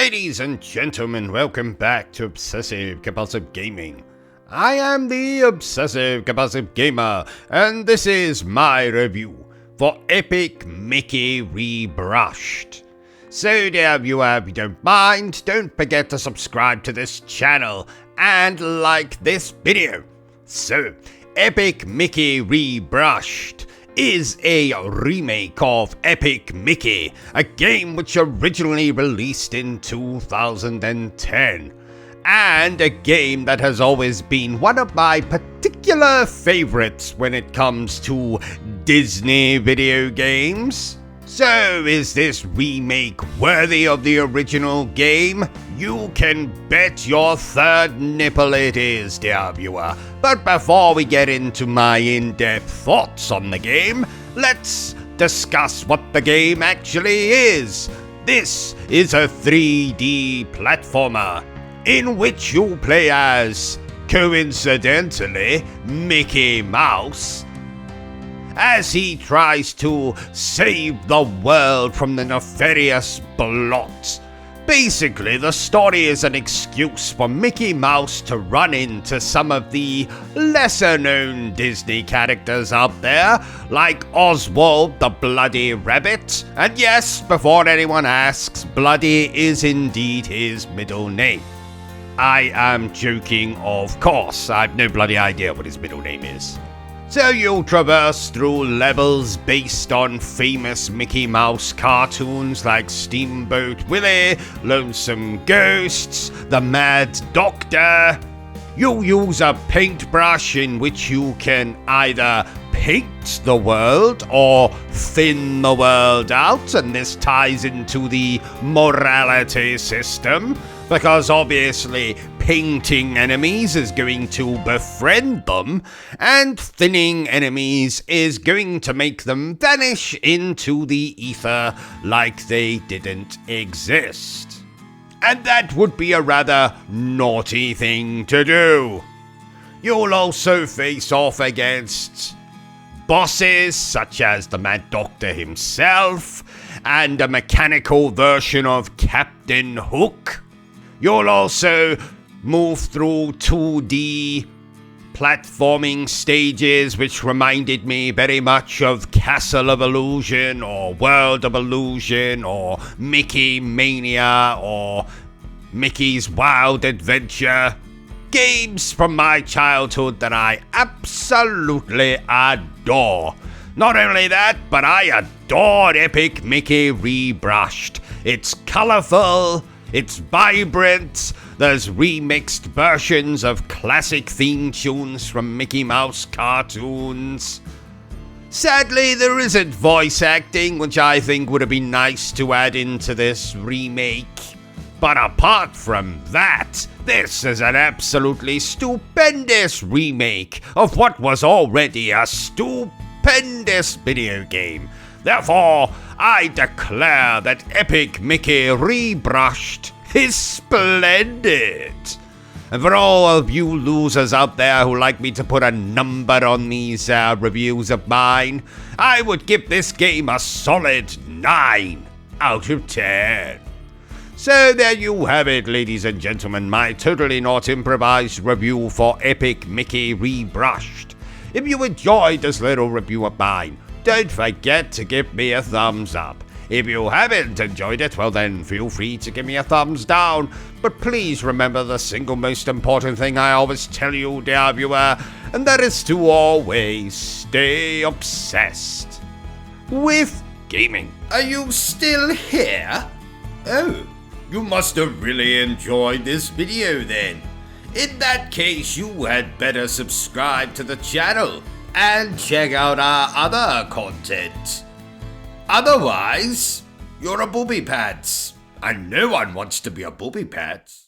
Ladies and gentlemen, welcome back to Obsessive Compulsive Gaming. I am the Obsessive Compulsive Gamer, and this is my review for EPIC Mickey Rebrushed. So dear viewer, if you don't mind, don't forget to subscribe to this channel and like this video. So, EPIC Mickey Rebrushed is a remake of EPIC Mickey, a game which originally released in 2010, and a game that has always been one of my particular favorites when it comes to Disney video games. So, is this remake worthy of the original game? You can bet your third nipple it is, dear viewer. But before we get into my in-depth thoughts on the game, let's discuss what the game actually is. This is a 3D platformer in which you play as, coincidentally, Mickey Mouse, as he tries to save the world from the nefarious blot. Basically, the story is an excuse for Mickey Mouse to run into some of the lesser-known Disney characters out there, like Oswald the Bloody Rabbit. And yes, before anyone asks, Bloody is indeed his middle name. I am joking, of course. I've no bloody idea what his middle name is. So you'll traverse through levels based on famous Mickey Mouse cartoons like Steamboat Willie, Lonesome Ghosts, The Mad Doctor. You'll use a paintbrush in which you can either paint the world or thin the world out, and this ties into the morality system, because obviously painting enemies is going to befriend them, and thinning enemies is going to make them vanish into the ether like they didn't exist. And that would be a rather naughty thing to do. You'll also face off against bosses such as the Mad Doctor himself, and a mechanical version of Captain Hook. You'll also move through 2D platforming stages, which reminded me very much of Castle of Illusion, or World of Illusion, or Mickey Mania, or Mickey's Wild Adventure. Games from my childhood that I absolutely adore. Not only that, but I adore EPIC Mickey Rebrushed. It's colourful, it's vibrant, there's remixed versions of classic theme tunes from Mickey Mouse cartoons. Sadly, there isn't voice acting, which I think would have been nice to add into this remake. But apart from that, this is an absolutely stupendous remake of what was already a stupendous video game. Therefore, I declare that EPIC Mickey Rebrushed is splendid. And for all of you losers out there who like me to put a number on these reviews of mine, I would give this game a solid 9 out of 10. So there you have it, ladies and gentlemen, my totally not improvised review for EPIC Mickey Rebrushed. If you enjoyed this little review of mine, don't forget to give me a thumbs up. If you haven't enjoyed it, well then feel free to give me a thumbs down. But please remember the single most important thing I always tell you, dear viewer, and that is to always stay obsessed with gaming. Are you still here? Oh, you must have really enjoyed this video then. In that case, you had better subscribe to the channel and check out our other content. Otherwise, you're a booby pants, and no one wants to be a booby pants.